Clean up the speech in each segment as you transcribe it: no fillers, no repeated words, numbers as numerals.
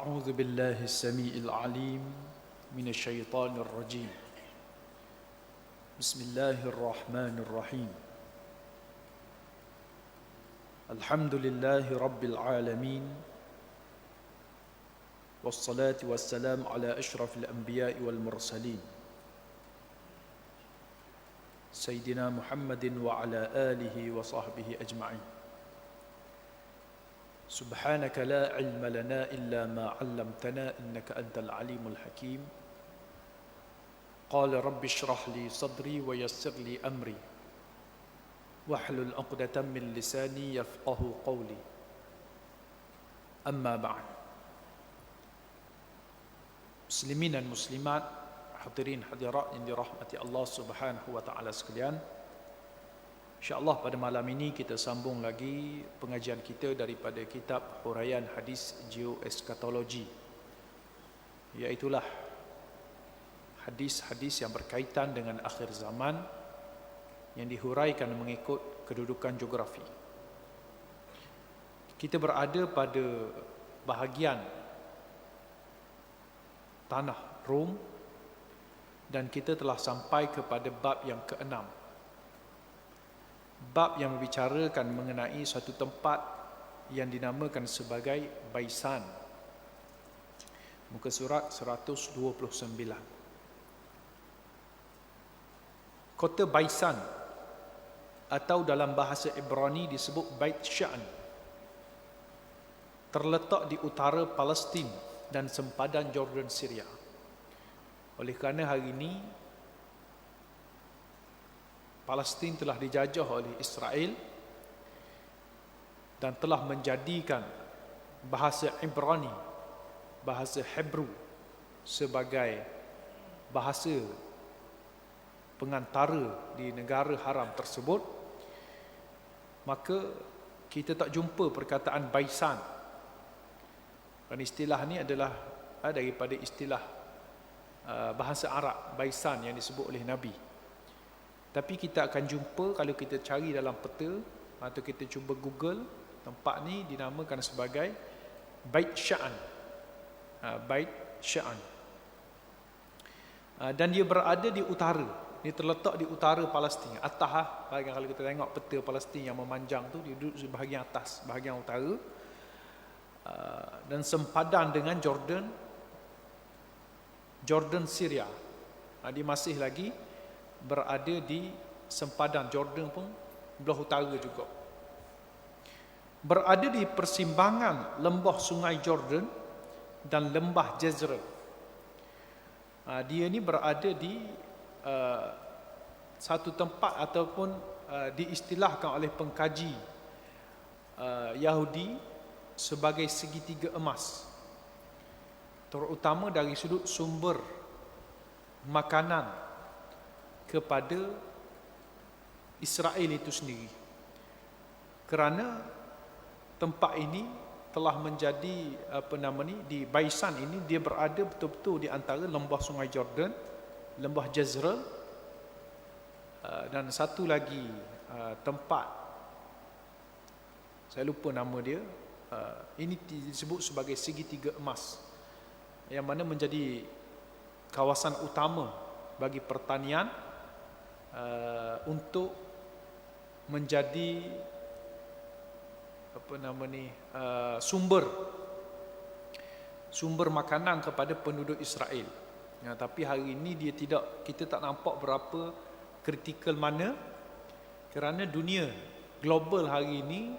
أعوذ بالله السميع العليم من الشيطان الرجيم بسم الله الرحمن الرحيم الحمد لله رب العالمين والصلاة والسلام على أشرف الأنبياء والمرسلين سيدنا محمد وعلى آله وصحبه أجمعين سبحانك لا علم لنا إلا ما علمتنا إنك أنت العليم الحكيم قال رب اشرح لي صدري ويسر لي أمري واحلل عقدة من لساني يفقه قولي أما بعد Muslimin dan muslimat, hadirin hadirat yang dirahmati Allah Subhanahu wa taala sekalian. InsyaAllah pada malam ini kita sambung lagi pengajian kita daripada kitab Huraian Hadis Geoeskatologi, iaitulah hadis-hadis yang berkaitan dengan akhir zaman yang dihuraikan mengikut kedudukan geografi. Kita berada pada bahagian tanah Rom dan kita telah sampai kepada bab yang ke-6. Bab yang membicarakan mengenai suatu tempat yang dinamakan sebagai Baisan. Muka surat 129. Kota Baisan atau dalam bahasa Ibrani disebut Bait Sya'an terletak di utara Palestin dan sempadan Jordan Syria. Oleh kerana hari ini Palestin telah dijajah oleh Israel dan telah menjadikan bahasa Ibrani, bahasa Hebrew sebagai bahasa pengantara di negara haram tersebut, maka kita tak jumpa perkataan Baisan. Dan istilah ni adalah daripada istilah bahasa Arab, Baisan, yang disebut oleh Nabi. Tapi kita akan jumpa kalau kita cari dalam peta atau kita cuba Google, tempat ni dinamakan sebagai Bait Sya'an. Bait Sya'an. Dan dia berada di utara. Dia terletak di utara Palestin. Atas kalau kita tengok peta Palestin yang memanjang tu, dia duduk di bahagian atas, bahagian utara. Dan sempadan dengan Jordan Syria. Dia masih lagi berada di sempadan Jordan pun belah utara juga. Berada di persimpangan lembah sungai Jordan dan lembah Jezreel. Dia ni berada di satu tempat ataupun diistilahkan oleh pengkaji Yahudi sebagai segitiga emas, terutama dari sudut sumber makanan kepada Israel itu sendiri. Kerana tempat ini telah menjadi di Baisan ini, dia berada betul-betul di antara lembah sungai Jordan, lembah Jezreel, dan satu lagi tempat, saya lupa nama dia. Ini disebut sebagai segitiga emas, yang mana menjadi kawasan utama bagi pertanian, untuk menjadi sumber makanan kepada penduduk Israel. Tapi hari ini kita tak nampak berapa kritikal mana, kerana dunia global hari ini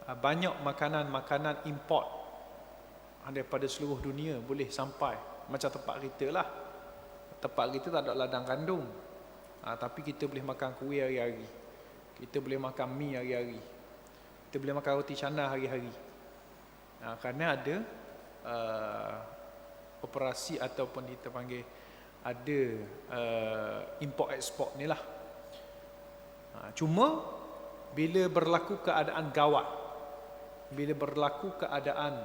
banyak makanan import daripada seluruh dunia boleh sampai. Macam tempat kita lah. Tempat kita tak ada ladang gandum, tapi kita boleh makan kuih hari-hari, kita boleh makan mi hari-hari, kita boleh makan roti canai hari-hari, kerana ada operasi ataupun kita panggil ada import export ni lah. Cuma bila berlaku keadaan gawat, bila berlaku keadaan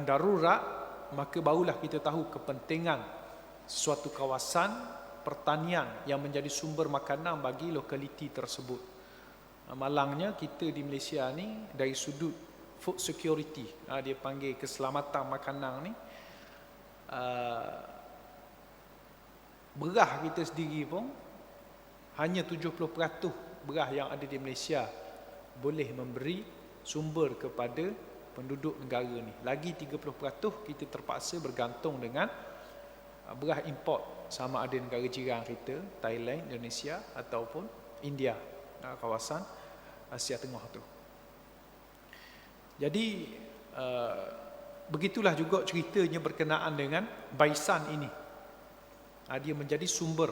darurat, maka barulah kita tahu kepentingan suatu kawasan pertanian yang menjadi sumber makanan bagi lokaliti tersebut. Malangnya kita di Malaysia ni dari sudut food security, dia panggil keselamatan makanan ni, beras kita sendiri pun hanya 70% beras yang ada di Malaysia boleh memberi sumber kepada penduduk negara ni. Lagi 30% kita terpaksa bergantung dengan beras import, sama ada negara jiran kita, Thailand, Indonesia ataupun India, kawasan Asia Tengah tu. Jadi begitulah juga ceritanya berkenaan dengan Baisan ini. Dia menjadi sumber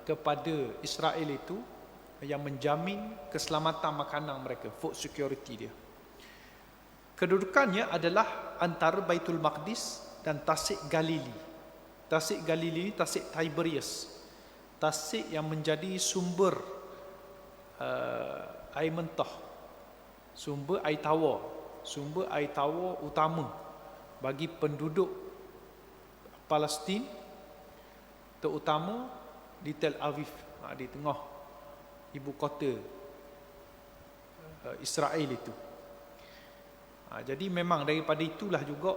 kepada Israel itu, yang menjamin keselamatan makanan mereka, food security dia. Kedudukannya adalah antara Baitul Maqdis dan Tasik Galili. Tasik Galili, Tasik Tiberias, tasik yang menjadi sumber air mentah, sumber air tawar utama bagi penduduk Palestin, terutama di Tel Aviv, di tengah ibu kota Israel itu. Jadi memang daripada itulah juga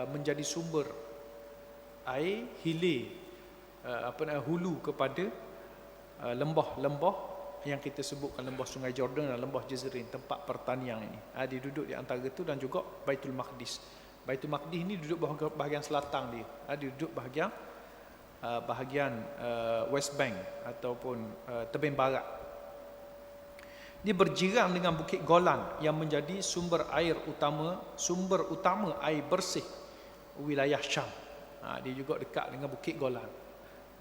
menjadi sumber air hilir, hulu kepada lembah-lembah yang kita sebutkan lembah Sungai Jordan dan lembah Jezreel, tempat pertanian ini. Dia duduk di antara itu, dan juga Baitul Maqdis. Baitul Maqdis ini duduk bahagian selatan dia. Dia duduk bahagian West Bank ataupun tebing barat. Dia berjiran dengan Bukit Golan yang menjadi sumber utama air bersih wilayah Syam. Dia juga dekat dengan Bukit Golan.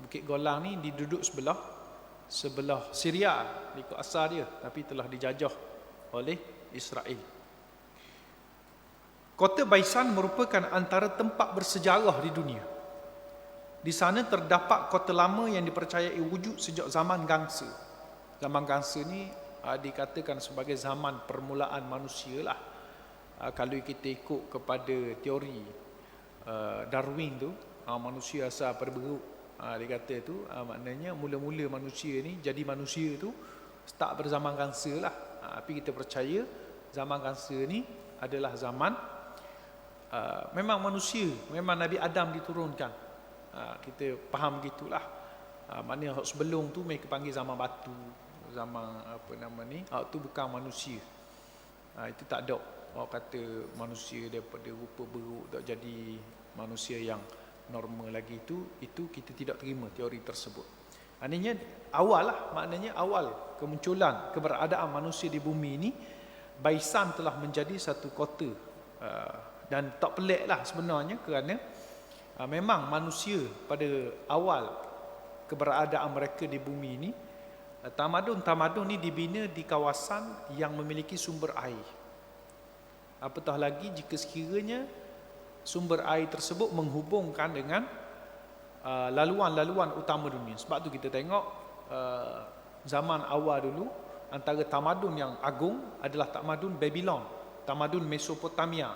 Bukit Golan ni diduduk sebelah Syria ikut asal dia, tapi telah dijajah oleh Israel. Kota Baisan merupakan antara tempat bersejarah di dunia. Di sana terdapat kota lama yang dipercayai wujud sejak zaman Gangsa. Zaman Gangsa ni dikatakan sebagai zaman permulaan manusia lah. Kalau kita ikut kepada teori Darwin tu, manusia asal pada beruk, dia kata tu, maknanya mula-mula manusia ni jadi manusia tu start pada zaman Gangsa lah. Tapi kita percaya zaman Gangsa ni adalah zaman memang manusia, memang Nabi Adam diturunkan. Kita faham gitulah. Maknanya sebelum tu mereka panggil zaman batu, zaman tu bukan manusia. Itu tak ada orang kata manusia daripada rupa beruk tak jadi manusia yang normal lagi. Itu kita tidak terima teori tersebut. Maknanya awal kemunculan keberadaan manusia di bumi ini, Baisan telah menjadi satu kota. Dan tak pelik lah sebenarnya, kerana memang manusia pada awal keberadaan mereka di bumi ini, tamadun ni dibina di kawasan yang memiliki sumber air. Apatah lagi jika sekiranya sumber air tersebut menghubungkan dengan laluan-laluan utama dunia. Sebab tu kita tengok zaman awal dulu, antara tamadun yang agung adalah tamadun Babylon, tamadun Mesopotamia.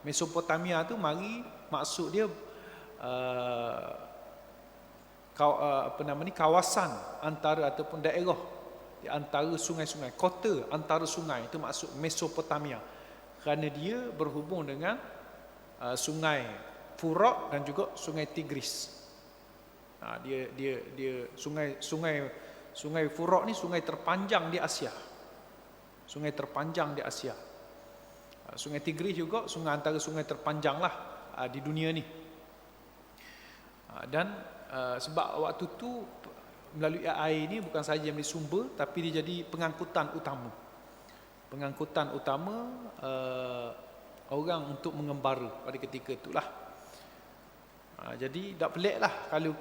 Mesopotamia tu maksud dia kawasan antara ataupun daerah di antara sungai-sungai, kota antara sungai, itu maksud Mesopotamia, kerana dia berhubung dengan sungai Furat dan juga sungai Tigris. Dia sungai Furat ni sungai terpanjang di Asia. Sungai terpanjang di Asia. Sungai Tigris juga antara sungai terpanjang lah di dunia ni. Dan sebab waktu tu melalui air ni bukan sahaja menjadi sumber, tapi dia jadi pengangkutan utama orang untuk mengembara pada ketika itulah. Jadi tak pelik lah kalau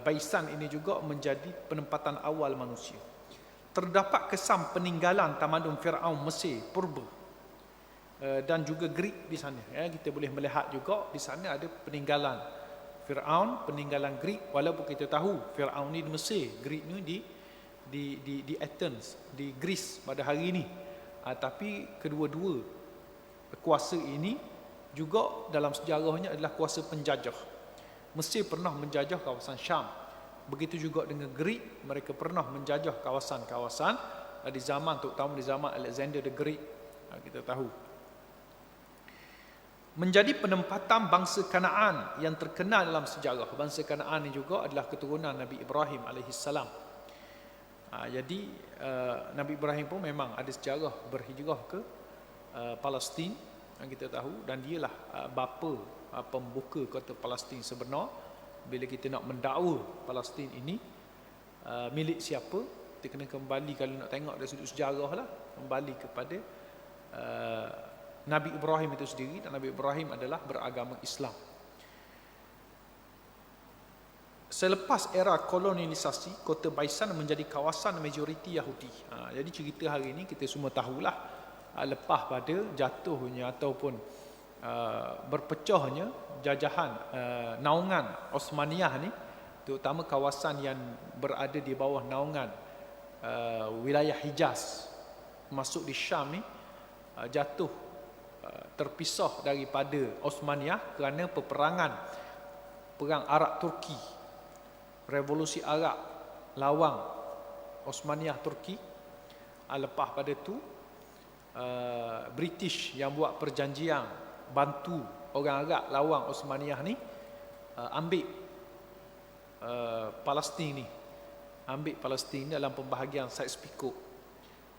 Baisan ini juga menjadi penempatan awal manusia. Terdapat kesan peninggalan tamadun Firaun Mesir purba dan juga Greek di sana. Kita boleh melihat juga di sana ada peninggalan Firaun, peninggalan Greek. Walaupun kita tahu Firaun ni di Mesir, Greek ni di Athens, di Greece pada hari ini. Tapi kedua-dua kuasa ini juga dalam sejarahnya adalah kuasa penjajah. Mesir pernah menjajah kawasan Syam Begitu juga dengan Greek, mereka pernah menjajah kawasan-kawasan di zaman, terutama di zaman Alexander the Great. Kita tahu. Menjadi penempatan bangsa Kanaan yang terkenal dalam sejarah. Bangsa Kanaan ini juga adalah keturunan Nabi Ibrahim alaihissalam. Jadi Nabi Ibrahim pun memang ada sejarah berhijrah ke Palestin, yang kita tahu, dan dialah bapa pembuka kota Palestin sebenar. Bila kita nak mendakwa Palestin ini milik siapa, kita kena kembali, kalau nak tengok dari sudut sejarah lah, kembali kepada Nabi Ibrahim itu sendiri, dan Nabi Ibrahim adalah beragama Islam. Selepas era kolonialisasi, kota Baisan menjadi kawasan majoriti Yahudi. Jadi cerita hari ini kita semua tahulah, lepas pada jatuhnya ataupun berpecahnya jajahan naungan Osmaniyah ni, terutama kawasan yang berada di bawah naungan wilayah Hijaz masuk di Syam ni, jatuh terpisah daripada Osmaniyah kerana perang Arab Turki, revolusi Arab lawang Osmaniyah Turki. Lepas pada tu British yang buat perjanjian bantu orang Arab lawang Osmaniyah ni ambil Palestin ni dalam pembahagian Sykes-Picot.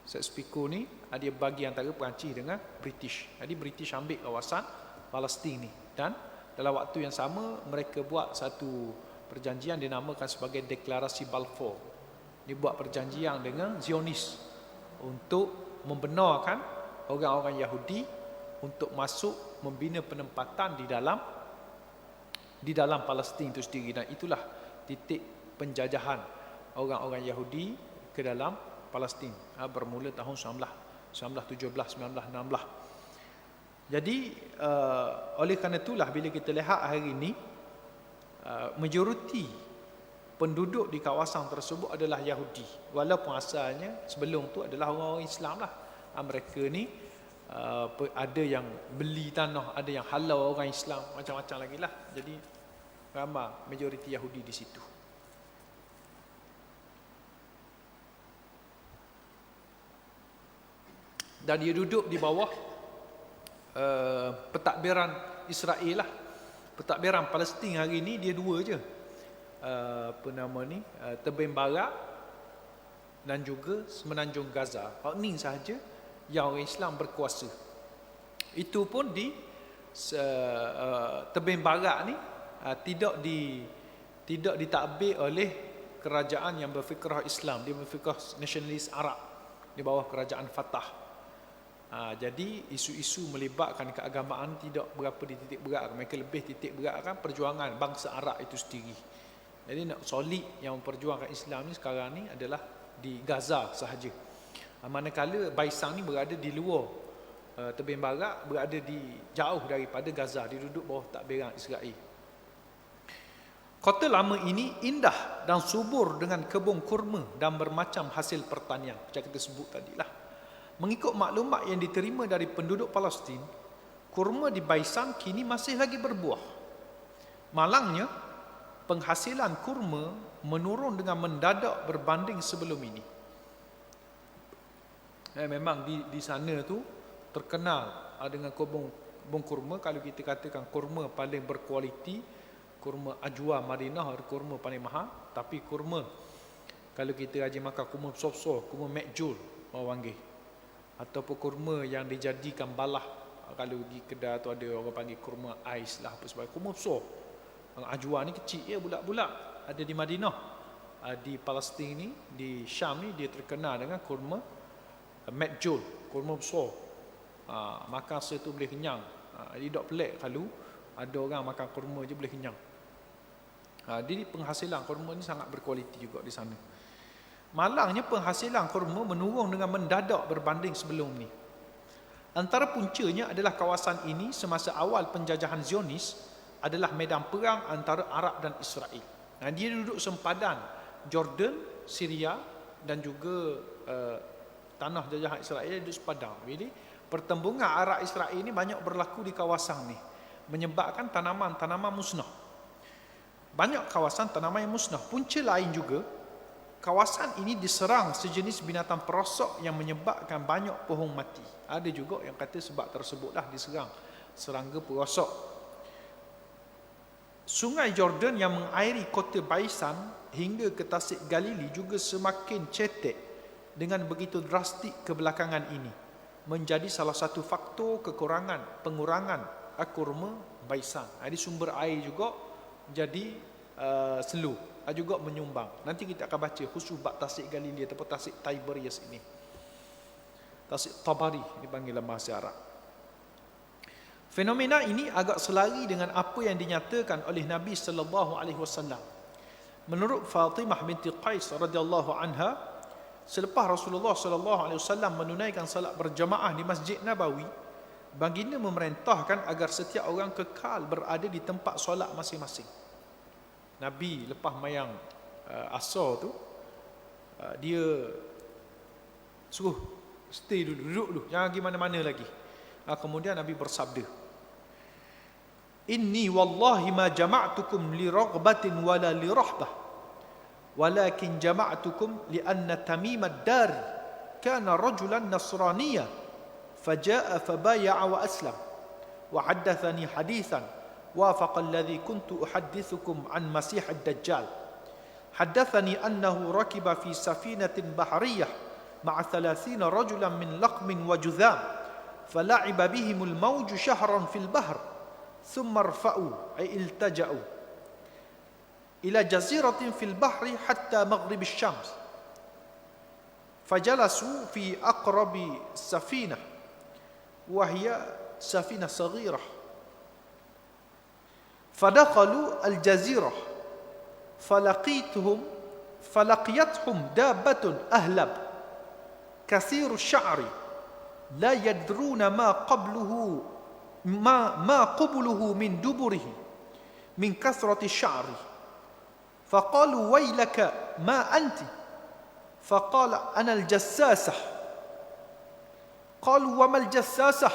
Sykes-Picot ni dia bagi antara Perancis dengan British. Jadi British ambil kawasan Palestin ni, dan dalam waktu yang sama mereka buat satu perjanjian dinamakan sebagai Deklarasi Balfour. Dia buat perjanjian dengan Zionis untuk membenarkan orang-orang Yahudi untuk masuk membina penempatan di dalam Palestin itu sendiri, dan itulah titik penjajahan orang-orang Yahudi ke dalam Palestin bermula tahun 1917-1916. Jadi oleh kerana itulah bila kita lihat hari ini majoriti penduduk di kawasan tersebut adalah Yahudi, walaupun asalnya sebelum tu adalah orang-orang Islam lah. Mereka ni ada yang beli tanah, ada yang halau orang Islam, macam-macam lagi lah. Jadi ramai majoriti Yahudi di situ. Dan dia duduk di bawah pentadbiran Israel lah. Pentadbiran Palestin hari ni dia dua je, Tebing Barat dan juga Semenanjung Gaza. Ni sahaja yang orang Islam berkuasa. Itu pun di Tebing Barat ni tidak ditadbir oleh kerajaan yang berfikrah Islam. Dia berfikrah nasionalis Arab di bawah kerajaan Fatah. Jadi isu-isu melibatkan keagamaan tidak berapa dititik berat. Mereka lebih titik beratkan perjuangan bangsa Arab itu sendiri. Jadi nak solid yang memperjuangkan Islam ni sekarang ni adalah di Gaza sahaja. Manakala Baisan ni berada di luar Tebing Barat, berada jauh daripada Gaza, dia duduk bawah takbiran Israel. Kota lama ini indah dan subur dengan kebun kurma dan bermacam hasil pertanian, macam kita sebut tadilah. Mengikut maklumat yang diterima dari penduduk Palestin, kurma di Baisan kini masih lagi berbuah. Malangnya, penghasilan kurma menurun dengan mendadak berbanding sebelum ini. Memang di sana tu terkenal dengan kebun kurma. Kalau kita katakan kurma paling berkualiti, kurma Ajwa Madinah ada kurma paling mahal. Tapi kurma, kalau kita rajin makan kurma besar-besar, kurma Mekjul orang panggil, ataupun kurma yang dijadikan balah. Kalau di kedai tu ada orang panggil kurma ais lah, apa sebagainya. Kurma besar. Ajwa ni kecil ya, bulat-bulat. Ada di Madinah. Di Palestin ni, di Syam ni, dia terkenal dengan kurma Mekjul, kurma besar. Makan tu boleh kenyang. Jadi tak pelik kalau ada orang makan kurma je boleh kenyang. Jadi penghasilan kurma ni sangat berkualiti juga di sana. Malangnya penghasilan kurma menurun dengan mendadak berbanding sebelum ni. Antara puncanya adalah kawasan ini semasa awal penjajahan Zionis adalah medan perang antara Arab dan Israel. Dia duduk sempadan Jordan, Syria dan juga tanah jajahan Israel duduk sepadan. Jadi pertembungan Arab Israel ini banyak berlaku di kawasan ni, menyebabkan tanaman-tanaman musnah. banyak kawasan tanaman yang musnah. Punca lain juga, kawasan ini diserang sejenis binatang perosok yang menyebabkan banyak pohon mati. Ada juga yang kata sebab tersebutlah diserang serangga perosok. Sungai Jordan yang mengairi kota Baisan hingga ke Tasik Galili juga semakin cetek dengan begitu drastik kebelakangan ini, menjadi salah satu faktor pengurangan kurma Baisan. Jadi sumber air juga jadi slow, juga menyumbang. Nanti kita akan baca khusus bab Tasik Galili ataupun Tasik Tiberias ini. Tasik Tabari dipanggil dalam bahasa Arab. Fenomena ini agak selari dengan apa yang dinyatakan oleh Nabi sallallahu alaihi wasallam. Menurut Fatimah binti Qais radhiyallahu anha, selepas Rasulullah sallallahu alaihi wasallam menunaikan salat berjamaah di Masjid Nabawi, baginda memerintahkan agar setiap orang kekal berada di tempat solat masing-masing. Nabi lepas mayang asar tu, dia suruh stay dulu, duduk dulu, jangan pergi mana-mana lagi. Kemudian Nabi bersabda, "Inni wallahi ma jama'tukum li raghbatin wala li rahbah, walakin jama'tukum li anna Tamim ad-Dari kana rajulan nasraniyya faja'a fabaya'a wa aslam wa haddathani hadithan وافق الذي كنت أحدثكم عن مسيح الدجال حدثني أنه ركب في سفينة بحرية مع 30 رجلا من لقم وجذام فلعب بهم الموج شهرا في البحر ثم ارفعوا أي التجأوا إلى جزيرة في البحر حتى مغرب الشمس فجلسوا في أقرب سفينة وهي سفينة صغيرة فدخلوا الجزيرة فلقيتهم دابة أهلب كثير الشعر لا يدرون ما قبله من دبره من كثرة الشعر فقالوا ويلك ما أنت فقال أنا الجساسة قالوا وما الجساسة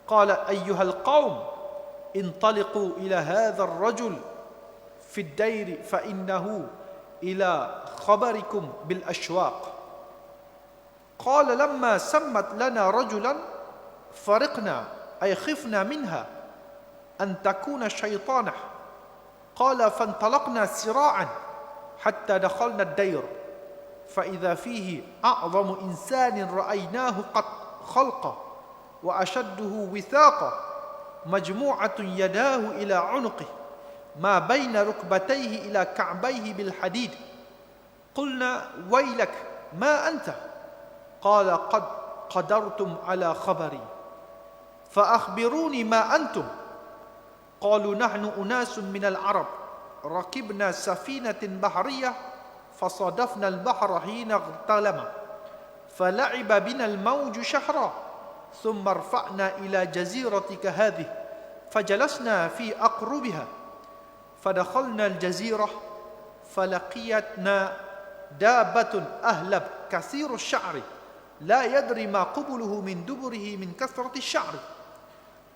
قال أيها القوم انطلقوا إلى هذا الرجل في الدير فإنه إلى خبركم بالأشواق قال لما سمت لنا رجلا فرقنا أي خفنا منها أن تكون شيطانة قال فانطلقنا سراعا حتى دخلنا الدير فإذا فيه أعظم إنسان رأيناه قد خلقه وأشده وثاقا مجموعة يداه إلى عنقه ما بين ركبتيه إلى كعبيه بالحديد قلنا ويلك ما أنت قال قد قدرتم على خبري فأخبروني ما أنتم قالوا نحن أناس من العرب ركبنا سفينة بحرية فصادفنا البحر حين اغتلم فلعب بنا الموج شهرا ثم ارفعنا إلى جزيرتك هذه فجلسنا في أقربها فدخلنا الجزيرة فلقيتنا دابة أهلب كثير الشعر لا يدري ما قبله من دبره من كثرة الشعر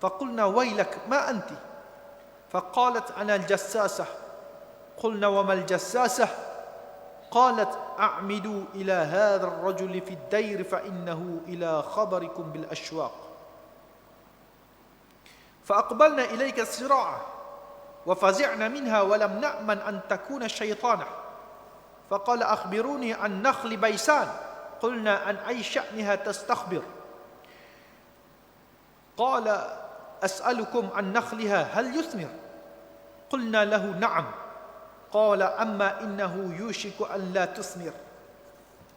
فقلنا ويلك ما أنت فقالت أنا الجساسة قلنا وما الجساسة قالت أعمدوا إلى هذا الرجل في الدير فإنه إلى خبركم بالأشواق فأقبلنا إليك سراعا وفزعنا منها ولم نأمن أن تكون شيطانة فقال أخبروني عن نخل بيسان قلنا عن أي شأنها تستخبر قال أسألكم عن نخلها هل يثمر قلنا له نعم قال أما إنه يوشك أن لا تثمر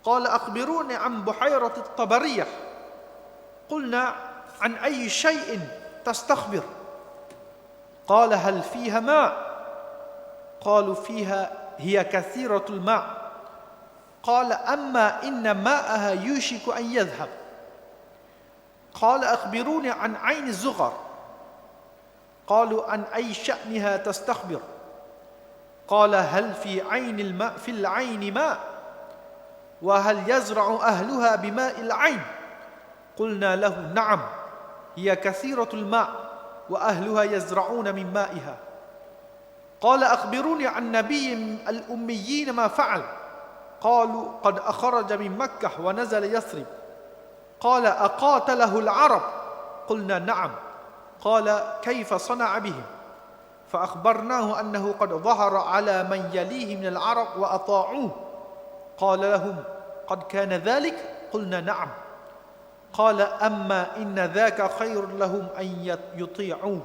قال أخبروني عن بحيرة الطبرية قلنا عن أي شيء تستخبر قال هل فيها ماء قالوا فيها هي كثيرة الماء قال أما إن ماءها يوشك أن يذهب قال أخبروني عن عين الزغر قالوا عن أي شأنها تستخبر قال هل في عين الماء في العين ماء وهل يزرع أهلها بماء العين قلنا له نعم هي كثيرة الماء وأهلها يزرعون من مائها قال أخبروني عن نبي الأميين ما فعل قالوا قد أخرج من مكة ونزل يثرب قال أقاتله العرب قلنا نعم قال كيف صنع بهم فأخبرناه أنه قد ظهر على من يليه من العرب وأطاعوه قال لهم قد كان ذلك قلنا نعم قال أما إن ذاك خير لهم أن يطيعوه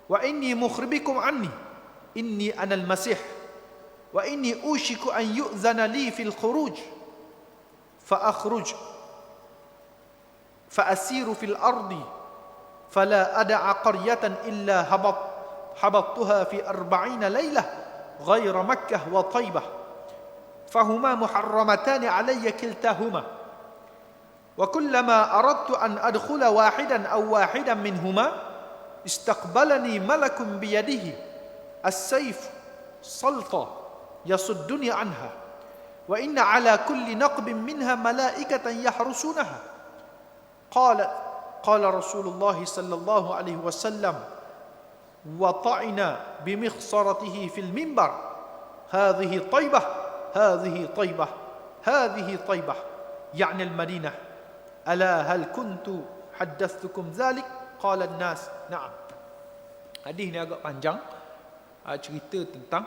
وإني مخربكم عني إني أنا المسيح وإني أوشك أن يؤذن لي في الخروج فأخرج فأسير في الأرض فلا أدع قرية إلا هبطتها في 40 ليلة غير مكة وطيبة فهما محرمتان علي كلتاهما وكلما أردت أن أدخل واحدا أو واحدا منهما استقبلني ملك بيده السيف سلطة يصدني عنها وإن على كل نقب منها ملائكة يحرسونها قال رسول الله صلى الله عليه وسلم وطعنا بمخصرته في المنبر هذه طيبة هذه طيبة هذه طيبة يعني المدينة ألا هل كنت حدثتكم ذلك قال الناس نعم. Hadis ni agak panjang, cerita tentang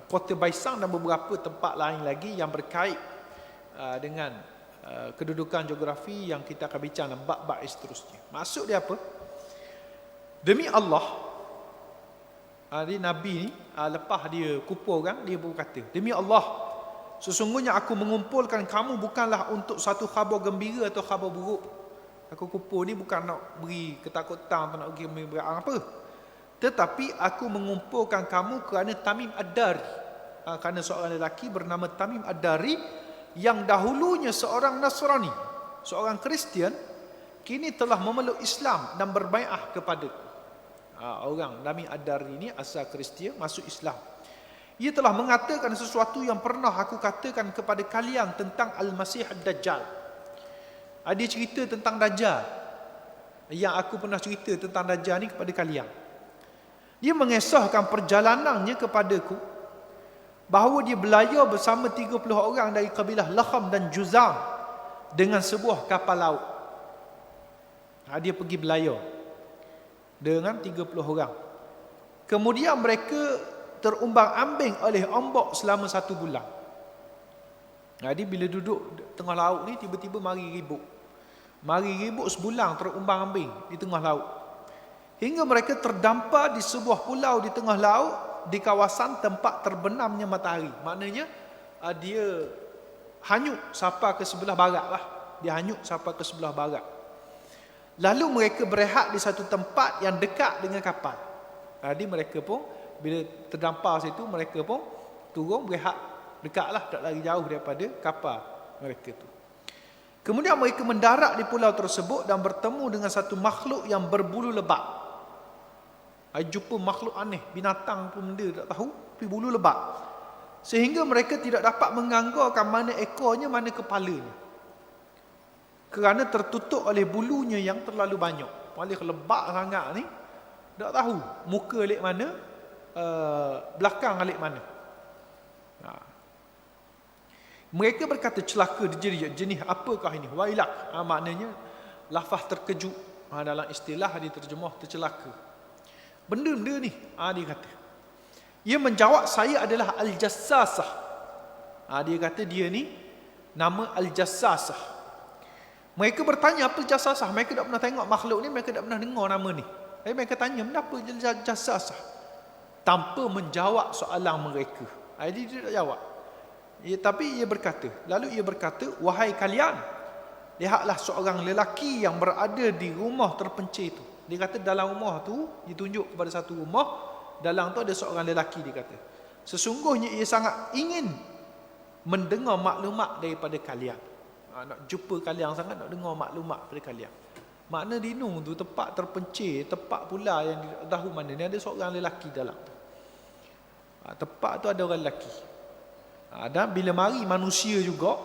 Kota Baisang dan beberapa tempat lain lagi yang berkait dengan kedudukan geografi yang kita akan bincang dalam bab-bab seterusnya. Maksud dia apa? Demi Allah, Nabi ni lepas dia kupur kan, dia berkata, demi Allah, sesungguhnya aku mengumpulkan kamu bukanlah untuk satu khabar gembira atau khabar buruk. Aku kupur ni bukan nak beri ketakutan atau nak beri apa, tetapi aku mengumpulkan kamu kerana Tamim Ad-Dari, kerana seorang lelaki bernama Tamim Ad-Dari yang dahulunya seorang Nasrani, seorang Kristian, kini telah memeluk Islam dan berbai'ah kepadaku. Orang Tamim Ad-Dari ini asal Kristian, masuk Islam. Ia telah mengatakan sesuatu yang pernah aku katakan kepada kalian tentang Al-Masih Ad-Dajjal. Dia cerita tentang Dajjal, yang aku pernah cerita tentang Dajjal ni kepada kalian. Dia mengesahkan perjalanannya kepadaku, bahawa dia berlayar bersama 30 orang dari kabilah Lakham dan Juzam dengan sebuah kapal laut. Dia pergi berlayar dengan 30 orang. Kemudian mereka terumbang-ambing oleh ombak selama 1 bulan. Jadi bila duduk tengah laut ni, tiba-tiba mari ribut. Mari ribut sebulan terumbang-ambing di tengah laut. Hingga mereka terdampar di sebuah pulau di tengah laut, di kawasan tempat terbenamnya matahari. Maknanya dia hanyut sampai ke sebelah barat lah. Dia hanyut sampai ke sebelah barat. Lalu mereka berehat di satu tempat yang dekat dengan kapal. Jadi mereka pun bila terdampar situ, mereka pun turun berehat dekatlah, tak lari jauh daripada kapal mereka tu. Kemudian mereka mendarat di pulau tersebut dan bertemu dengan satu makhluk yang berbulu lebat. Jumpa makhluk aneh, binatang pun benda tak tahu, tapi bulu lebat. Sehingga mereka tidak dapat menganggarkan mana ekornya, mana kepalanya, kerana tertutup oleh bulunya yang terlalu banyak. Paling lebat sangat ni, tak tahu muka alik mana, belakang alik mana. Mereka berkata, celaka jenis apakah ini? Wailak, maknanya lafaz terkejut. Dalam istilah diterjemah tercelaka. Benda-benda ni, dia kata. Ia menjawab, saya adalah Al-Jassasah. Dia kata dia ni nama Al-Jassasah. Mereka bertanya apa Jassasah. Mereka tak pernah tengok makhluk ni, mereka tak pernah dengar nama ni. Jadi mereka tanya, kenapa Jassasah? Tanpa menjawab soalan mereka. Dia tidak jawab. Tapi ia berkata, wahai kalian, lihatlah seorang lelaki yang berada di rumah terpencil itu. Dia kata dalam rumah tu, ditunjuk kepada satu rumah, dalam tu ada seorang lelaki. Dia kata, sesungguhnya ia sangat ingin mendengar maklumat daripada kalian. Nak jumpa kalian sangat, nak dengar maklumat daripada kalian. Makna di Nun tu tempat terpencil, tempat pula yang tahu mana ni ada seorang lelaki dalam tu. Tempat tu ada orang lelaki. Dan bila mari manusia juga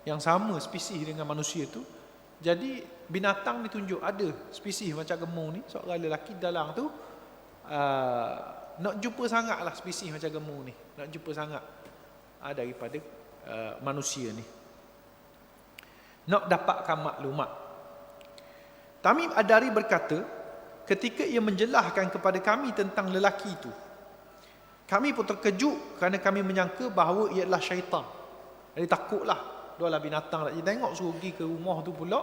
yang sama spesies dengan manusia tu, jadi binatang ditunjuk ada spesies macam gemuk ni, seorang lelaki dalam tu nak jumpa sangatlah spesies macam gemuk ni, nak jumpa sangat daripada manusia ni, nak dapatkan maklumat. Tamim Ad-Dari berkata, ketika ia menjelaskan kepada kami tentang lelaki itu, kami pun terkejut kerana kami menyangka bahawa ia adalah syaitan. Jadi takutlah, dua binatang nak tengok, suruh pergi ke rumah tu pula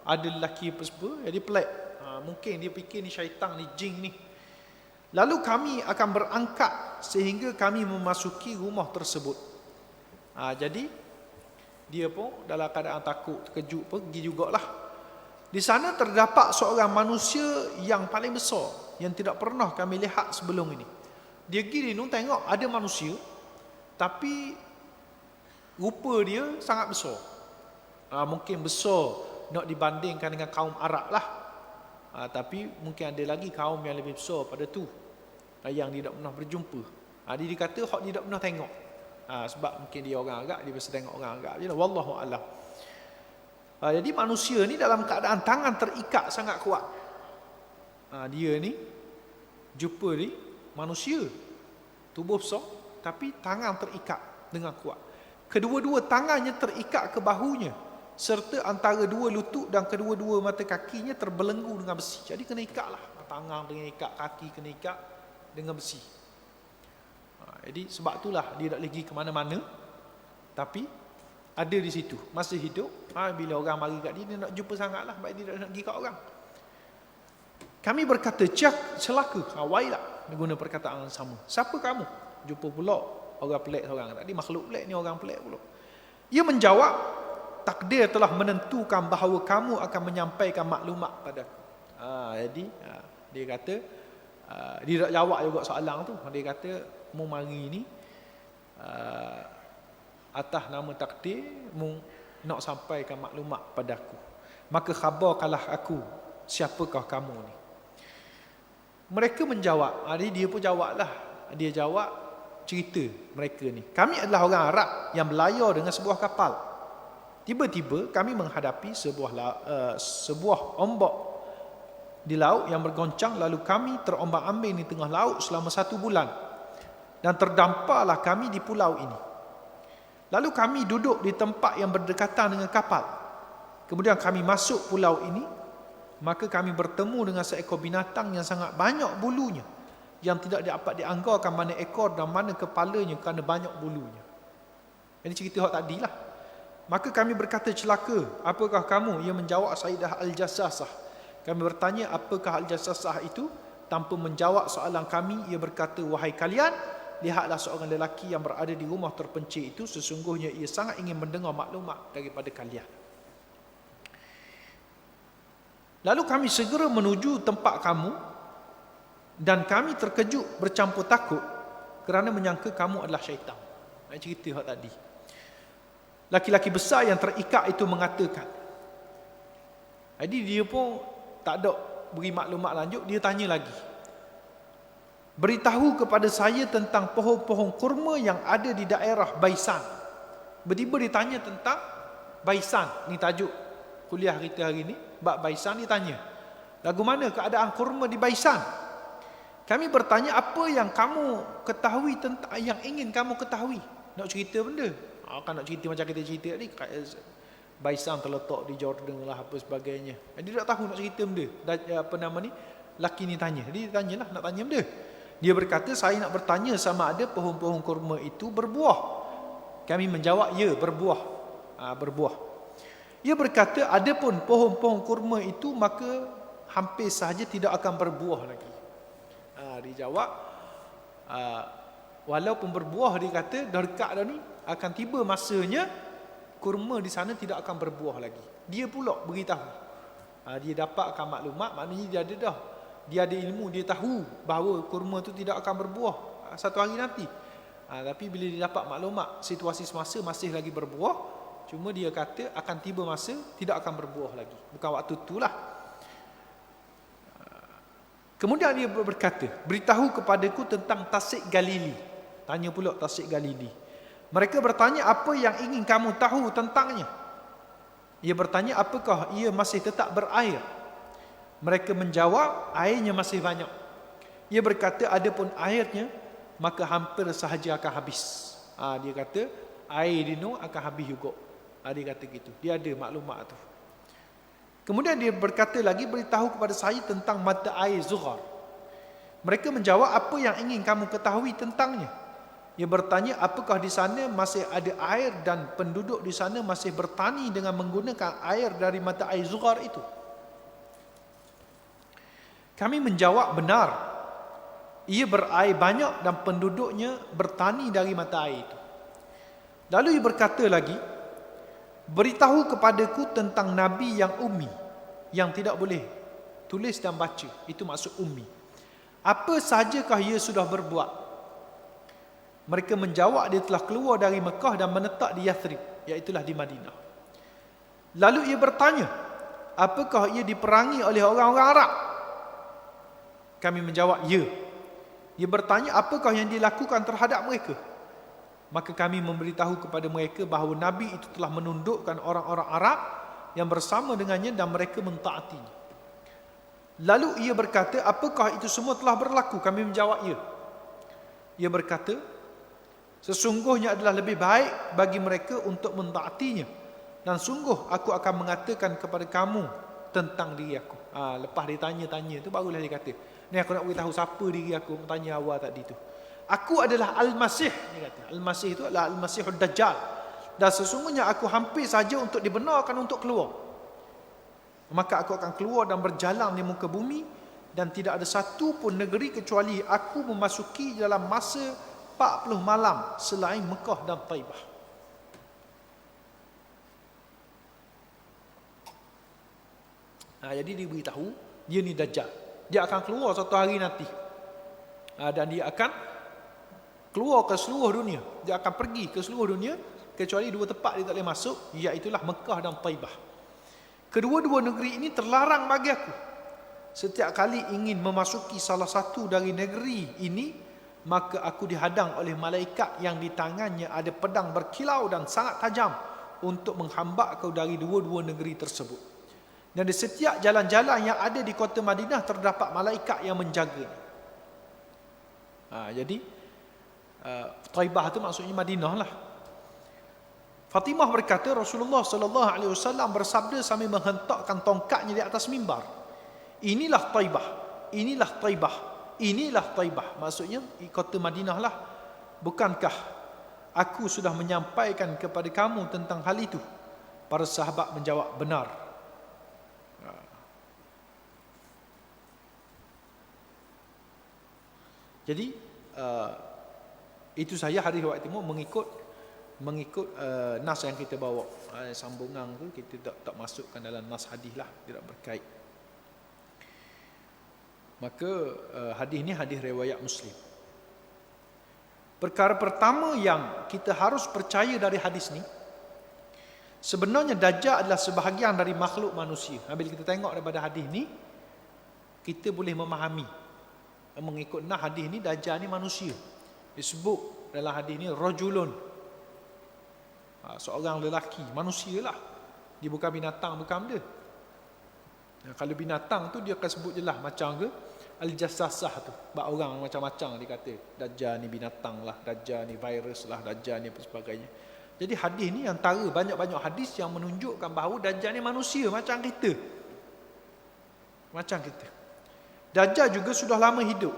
ada lelaki apa-apa, jadi pelik. Mungkin dia fikir ni syaitan, ni jin ni. Lalu kami akan berangkat sehingga kami memasuki rumah tersebut. Jadi dia pun dalam keadaan takut, terkejut, pergi jugalah. Di sana terdapat seorang manusia yang paling besar yang tidak pernah kami lihat sebelum ini. Dia pergi dia tengok ada manusia, tapi rupa dia sangat besar. Mungkin besar nak dibandingkan dengan kaum Arab lah. Tapi mungkin ada lagi kaum yang lebih besar pada tu, yang dia tak pernah berjumpa. Dia dikata hak dia tak pernah tengok. Sebab mungkin dia orang Arab, dia biasa tengok orang Arab je lah. Wallahu a'lam. Jadi manusia ni dalam keadaan tangan terikat sangat kuat. Dia ni jumpa ni manusia tubuh besar, tapi tangan terikat dengan kuat. Kedua-dua tangannya terikat ke bahunya, serta antara dua lutut dan kedua-dua mata kakinya terbelenggu dengan besi. Jadi kena ikat lah, tangan kena ikat, kaki kena ikat dengan besi. Jadi sebab itulah dia tak pergi ke mana-mana, tapi ada di situ, masih hidup. Bila orang mari kat dia nak jumpa sangatlah, baik dia tak nak pergi kat orang. Kami berkata, celaka, wailah. Dia guna perkataan yang sama. Siapa kamu? Jumpa pula orang pelik seorang. Tadi makhluk pelik ni orang pelik pula. Ia menjawab, takdir telah menentukan bahawa kamu akan menyampaikan maklumat padaku. Jadi dia kata, dia tak jawab juga soalan tu. Dia kata, mu mari ni atas nama takdir, mu nak sampaikan maklumat padaku. Maka khabarkanlah aku, siapakah kamu ni? Mereka menjawab. Dia pun jawablah. Dia jawab cerita mereka ni. Kami adalah orang Arab yang berlayar dengan sebuah kapal. Tiba-tiba kami menghadapi sebuah ombak di laut yang bergoncang, lalu kami terombang-ambing di tengah laut selama 1 bulan. Dan terdamparlah kami di pulau ini. Lalu kami duduk di tempat yang berdekatan dengan kapal. Kemudian kami masuk pulau ini. Maka kami bertemu dengan seekor binatang yang sangat banyak bulunya, yang tidak dapat dianggarkan mana ekor dan mana kepalanya kerana banyak bulunya. Ini cerita hak tadi lah. Maka kami berkata, celaka, apakah kamu? Ia menjawab, Sayyidah Al-Jassasah. Kami bertanya, apakah Al-Jassasah itu? Tanpa menjawab soalan kami, ia berkata, wahai kalian, lihatlah seorang lelaki yang berada di rumah terpencil itu, sesungguhnya ia sangat ingin mendengar maklumat daripada kalian. Lalu kami segera menuju tempat kamu, dan kami terkejut bercampur takut kerana menyangka kamu adalah syaitan. Cerita hak tadi. Laki-laki besar yang terikat itu mengatakan. Jadi dia pun tak ada beri maklumat lanjut, dia tanya lagi. Beritahu kepada saya tentang pohon-pohon kurma yang ada di daerah Baisan. Tiba-tiba ditanya tentang Baisan. Ni tajuk kuliah kita hari ni. Bab Baisan, ditanya, lagu mana keadaan kurma di Baisan? Kami bertanya, apa yang kamu ketahui tentang, yang ingin kamu ketahui? Nak cerita benda? Kan nak cerita macam kita cerita tadi, Baisan terletak di Jordan lah, apa sebagainya. Dia tak tahu nak cerita benda. Apa nama ni? Laki ni tanya. Jadi dia tanyalah, nak tanya benda. Dia berkata, saya nak bertanya sama ada pohon-pohon kurma itu berbuah. Kami menjawab, ya, berbuah. Berbuah. Ia berkata, adapun pohon-pohon kurma itu maka hampir sahaja tidak akan berbuah lagi. Dia jawab, walaupun berbuah, dia kata dah dekat dah ni, akan tiba masanya kurma di sana tidak akan berbuah lagi. Dia pula beritahu. Dia dapatkan maklumat, maknanya dia ada dah. Dia ada ilmu, dia tahu bahawa kurma itu tidak akan berbuah satu hari nanti. Tapi bila dia dapat maklumat, situasi semasa masih lagi berbuah, cuma dia kata akan tiba masa tidak akan berbuah lagi. Bukan waktu itulah. Kemudian dia berkata, beritahu kepadaku tentang Tasik Galili. Tanya pula Tasik Galili. Mereka bertanya, apa yang ingin kamu tahu tentangnya? Ia bertanya, apakah ia masih tetap berair? Mereka menjawab, airnya masih banyak. Ia berkata, adapun airnya maka hampir sahaja akan habis. Dia kata air di Nuh akan habis juga. Dia kata gitu. Dia ada maklumat tu. Kemudian dia berkata lagi, beritahu kepada saya tentang mata air Zughar. Mereka menjawab, apa yang ingin kamu ketahui tentangnya? Ia bertanya, apakah di sana masih ada air dan penduduk di sana masih bertani dengan menggunakan air dari mata air Zughar itu? Kami menjawab, benar. Ia berair banyak dan penduduknya bertani dari mata air itu. Lalu ia berkata lagi, beritahu kepadaku tentang Nabi yang ummi, yang tidak boleh tulis dan baca. Itu maksud ummi. Apa sahajakah ia sudah berbuat? Mereka menjawab, dia telah keluar dari Mekah dan menetap di Yathrib, iaitulah di Madinah. Lalu ia bertanya, apakah ia diperangi oleh orang-orang Arab? Kami menjawab, ya. Ia bertanya, apakah yang dilakukan terhadap mereka? Maka kami memberitahu kepada mereka bahawa Nabi itu telah menundukkan orang-orang Arab yang bersama dengannya dan mereka mentaatinya. Lalu ia berkata, apakah itu semua telah berlaku? Kami menjawab, ya. Ia berkata, sesungguhnya adalah lebih baik bagi mereka untuk mentaatinya, dan sungguh aku akan mengatakan kepada kamu tentang diri aku. Lepas dia tanya-tanya tu, barulah dia kata, ni aku nak beritahu siapa diri aku, tanya awal tadi tu. Aku adalah Al-Masih, dia kata. Al-Masih itu adalah Al-Masihud Dajjal. Dan sesungguhnya aku hampir saja untuk dibenarkan untuk keluar. Maka aku akan keluar dan berjalan di muka bumi, dan tidak ada satu pun negeri kecuali aku memasuki dalam masa 40 malam selain Mekah dan Taibah. Jadi dia beritahu, dia ni Dajjal. Dia akan keluar satu hari nanti. Dan dia akan keluar ke seluruh dunia. Dia akan pergi ke seluruh dunia, kecuali dua tempat dia tak boleh masuk, iaitulah Mekah dan Taibah. Kedua-dua negeri ini terlarang bagi aku. Setiap kali ingin memasuki salah satu dari negeri ini, maka aku dihadang oleh malaikat yang di tangannya ada pedang berkilau dan sangat tajam untuk menghambat kau dari dua-dua negeri tersebut. Dan di setiap jalan-jalan yang ada di kota Madinah terdapat malaikat yang menjaganya. Jadi Taibah itu maksudnya Madinah lah. Fatimah berkata, Rasulullah sallallahu alaihi wasallam bersabda sambil menghentakkan tongkatnya di atas mimbar, inilah Taibah, inilah Taibah, inilah Taibah. Maksudnya kota Madinah lah. Bukankah aku sudah menyampaikan kepada kamu tentang hal itu? Para sahabat menjawab, benar. Jadi itu saya hari riwayat Timur mengikut nas yang kita bawa. Sambungan tu kita tak masukkan dalam nas hadis lah, tidak berkait. Maka hadis ni hadis riwayat Muslim. Perkara pertama yang kita harus percaya dari hadis ni, sebenarnya Dajjal adalah sebahagian dari makhluk manusia. Bila kita tengok daripada hadis ni, kita boleh memahami, mengikut nas hadis ni, Dajjal ni manusia. Disebut dalam hadis ni rajulun, seorang lelaki, manusia lah. Dia bukan binatang, bukan benda. Kalau binatang tu dia akan sebut je lah, macam ke Al-Jassasah tu, bab orang macam-macam dia kata, Dajjal ni binatang lah, Dajjal ni virus lah, Dajjal ni apa sebagainya. Jadi hadis ni antara banyak-banyak hadis yang menunjukkan bahawa Dajjal ni manusia macam kita. Macam kita. Dajjal juga sudah lama hidup.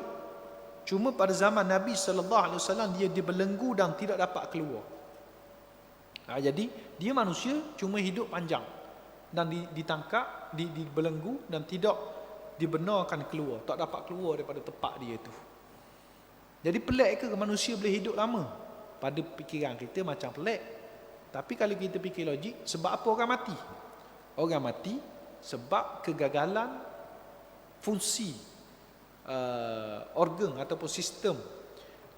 Cuma pada zaman Nabi SAW dia dibelenggu dan tidak dapat keluar. Jadi dia manusia cuma hidup panjang dan ditangkap, dibelenggu dan tidak dibenarkan keluar, tak dapat keluar daripada tempat dia tu. Jadi pelik ke manusia boleh hidup lama? Pada fikiran kita macam pelik. Tapi kalau kita fikir logik, sebab apa orang mati? Orang mati sebab kegagalan fungsi organ ataupun sistem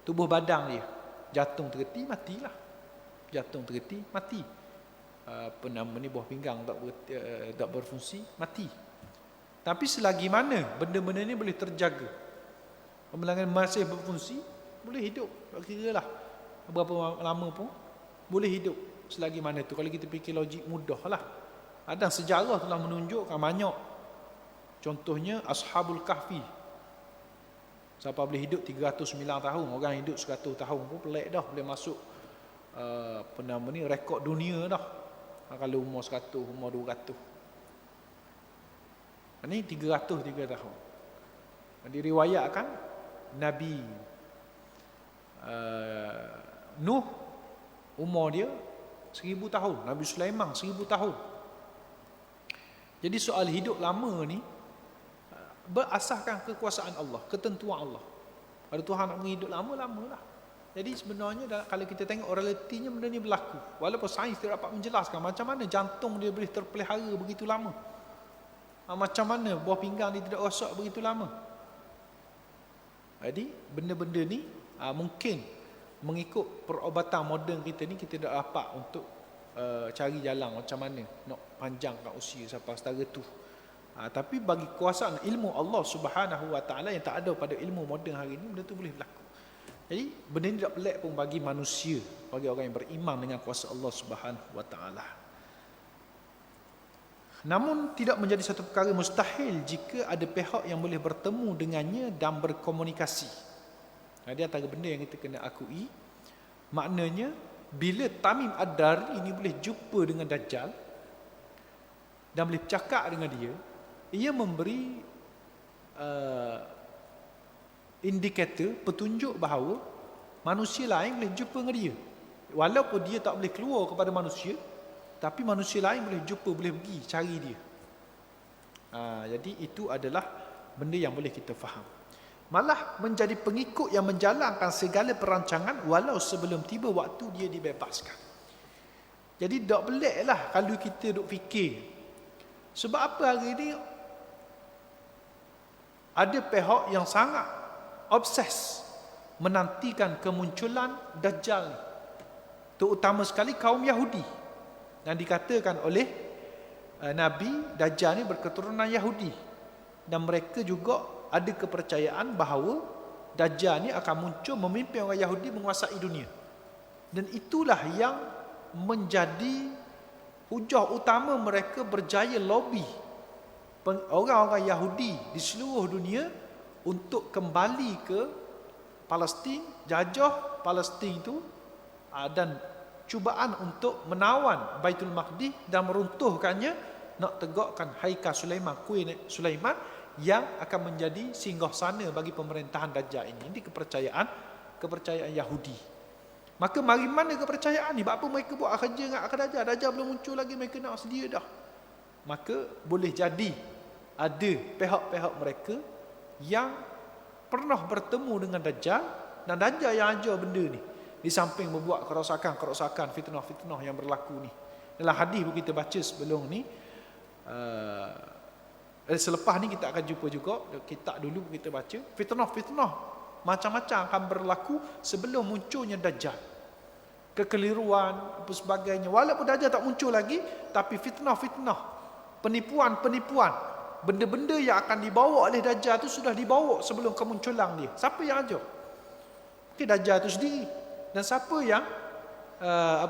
tubuh badan dia. Jantung terhenti, matilah. Jantung terhenti, mati. Buah pinggang tak berfungsi, mati. Tapi selagi mana benda-benda ni boleh terjaga, pembelangan masih berfungsi, boleh hidup. Tak kira lah berapa lama pun boleh hidup. Selagi mana tu, kalau kita fikir logik mudah lah. Ada sejarah telah menunjukkan banyak. Contohnya Ashabul Kahfi. Siapa boleh hidup 309 tahun, orang hidup 100 tahun pun pelik dah, boleh masuk rekod dunia dah. Kalau umur 100, umur 200. Ini 303 tahun. Diriwayatkan Nabi Nuh umur dia 1000 tahun, Nabi Sulaiman 1000 tahun. Jadi soal hidup lama ni berasaskan kekuasaan Allah, ketentuan Allah. Kalau Tuhan nak beri hidup lama, lamalah. Jadi sebenarnya kalau kita tengok realitinya benda ni berlaku. Walaupun sains tidak dapat menjelaskan macam mana jantung dia boleh terpelihara begitu lama. Macam mana buah pinggang dia tidak rosak begitu lama. Jadi benda-benda ni mungkin mengikut perubatan moden kita ni kita tak dapat untuk cari jalan macam mana nak panjangkan usia sampai setara tu. Tapi bagi kuasaan ilmu Allah Subhanahu Wa Taala yang tak ada pada ilmu moden hari ini, benda tu boleh berlaku. Jadi benda ni tak pelik pun bagi manusia, bagi orang yang beriman dengan kuasa Allah Subhanahu Wa Taala. Namun tidak menjadi satu perkara mustahil jika ada pihak yang boleh bertemu dengannya dan berkomunikasi. Dia antara benda yang kita kena akui. Maknanya bila Tamim Ad-Dari ini boleh jumpa dengan Dajjal dan boleh bercakap dengan dia, ia memberi indikator, petunjuk bahawa manusia lain boleh jumpa dengan dia. Walaupun dia tak boleh keluar kepada manusia, tapi manusia lain boleh jumpa, boleh pergi cari dia. Jadi itu adalah benda yang boleh kita faham. Malah menjadi pengikut yang menjalankan segala perancangan walau sebelum tiba waktu dia dibebaskan. Jadi tak peliklah kalau kita duk fikir. Sebab apa hari ini ada pihak yang sangat obses menantikan kemunculan Dajjal, terutama sekali kaum Yahudi. Dan dikatakan oleh Nabi, Dajjal ni berketurunan Yahudi. Dan mereka juga ada kepercayaan bahawa Dajjal ni akan muncul memimpin orang Yahudi menguasai dunia. Dan itulah yang menjadi hujah utama mereka berjaya lobby orang-orang Yahudi di seluruh dunia untuk kembali ke Palestin, jajah Palestin itu, dan cubaan untuk menawan Baitul Maqdis dan meruntuhkannya, nak tegakkan Haikal Sulaiman, kuil Sulaiman yang akan menjadi singgahsana bagi pemerintahan Dajjal ini. Ini kepercayaan Yahudi. Maka mari mana kepercayaan ni? Apa mereka buat kerja dengan Dajjal? Dajjal belum muncul lagi, mereka nak sedia dah. Maka boleh jadi ada pihak-pihak mereka yang pernah bertemu dengan Dajjal, dan Dajjal yang ajar benda ni, di samping membuat kerosakan, fitnah-fitnah yang berlaku ni. Dalam hadis pun kita baca sebelum ni, selepas ni kita akan jumpa juga, kitab dulu kita baca, fitnah-fitnah macam-macam akan berlaku sebelum munculnya Dajjal. Kekeliruan, apa sebagainya. Walaupun Dajjal tak muncul lagi, tapi fitnah-fitnah, penipuan-penipuan, benda-benda yang akan dibawa oleh Dajjal tu sudah dibawa sebelum kemunculan dia. Siapa yang ajar? Mungkin Dajjal tu sendiri. Dan siapa yang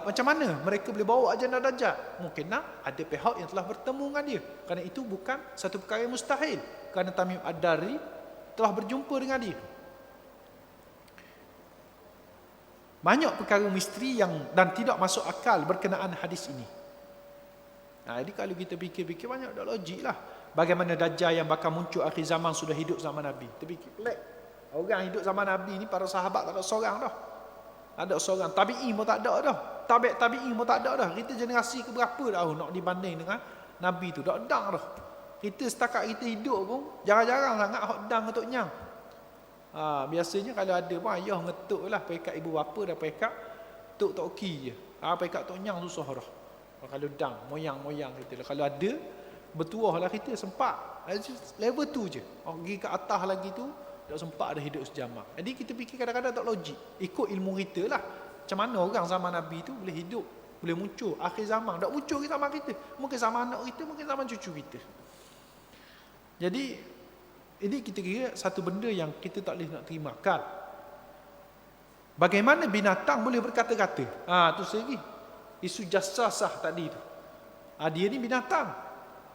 macam mana mereka boleh bawa agenda Dajjal? Mungkin ada pihak yang telah bertemu dengan dia. Kerana itu bukan satu perkara yang mustahil, kerana Tamim Ad-Dari telah berjumpa dengan dia. Banyak perkara misteri dan tidak masuk akal berkenaan hadis ini. Jadi kalau kita fikir-fikir, banyak tak logik lah. Bagaimana Dajjal yang bakal muncul akhir zaman sudah hidup zaman Nabi? Kita fikir pelik. Orang hidup zaman Nabi ni, para sahabat tak ada seorang dah. Ada seorang, tabi'in pun tak ada dah. Tabi'in pun tak ada dah. Kita generasi keberapa dah nak dibanding dengan Nabi tu? Tak ada dah. Kita setakat kita hidup pun jarang-jarang sangat hok dang ketuk nyang. Biasanya kalau ada pun ayah ngetuk lah, pekat ibu bapa dah pekat tuk tok ki je. Pekat tok nyang susah dah. Kalau dang moyang-moyang kita lah. Kalau ada bertuah lah kita sempat. Level tu je. Pergi ke atas lagi tu tak sempat ada hidup sejamak. Jadi kita fikir kadang-kadang tak logik. Ikut ilmu kita lah. Macam mana orang zaman Nabi tu boleh hidup, boleh muncul akhir zaman. Tak muncul ke zaman kita. Mungkin zaman anak kita, mungkin zaman cucu kita. Jadi ini kita kira satu benda yang kita tak boleh nak terima kan. Bagaimana binatang boleh berkata-kata? Tu segi isu jasasah tadi tu. Dia ni binatang,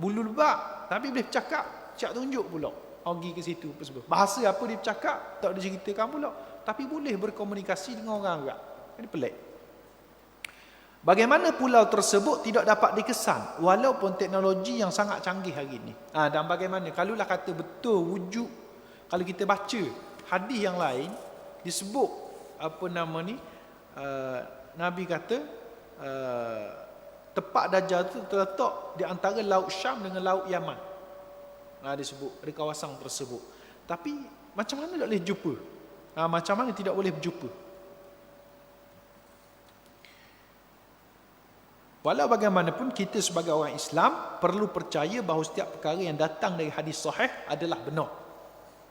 bulu lebak, tapi boleh bercakap, cak tunjuk pula. pergi ke situ apa sebab. Bahasa apa dia bercakap tak diceritakan pula, tapi boleh berkomunikasi dengan orang Arab. Ini pelik. Bagaimana pulau tersebut tidak dapat dikesan walaupun teknologi yang sangat canggih hari ini. Dan bagaimana kalaulah kata betul wujud, kalau kita baca hadis yang lain disebut apa nama ni, Nabi kata tempat Dajjal itu terletak di antara Laut Syam dengan Laut Yaman. Disebut di kawasan tersebut. Tapi macam mana tak boleh jumpa? Macam mana tidak boleh berjumpa? Walau bagaimanapun kita sebagai orang Islam perlu percaya bahawa setiap perkara yang datang dari hadis sahih adalah benar.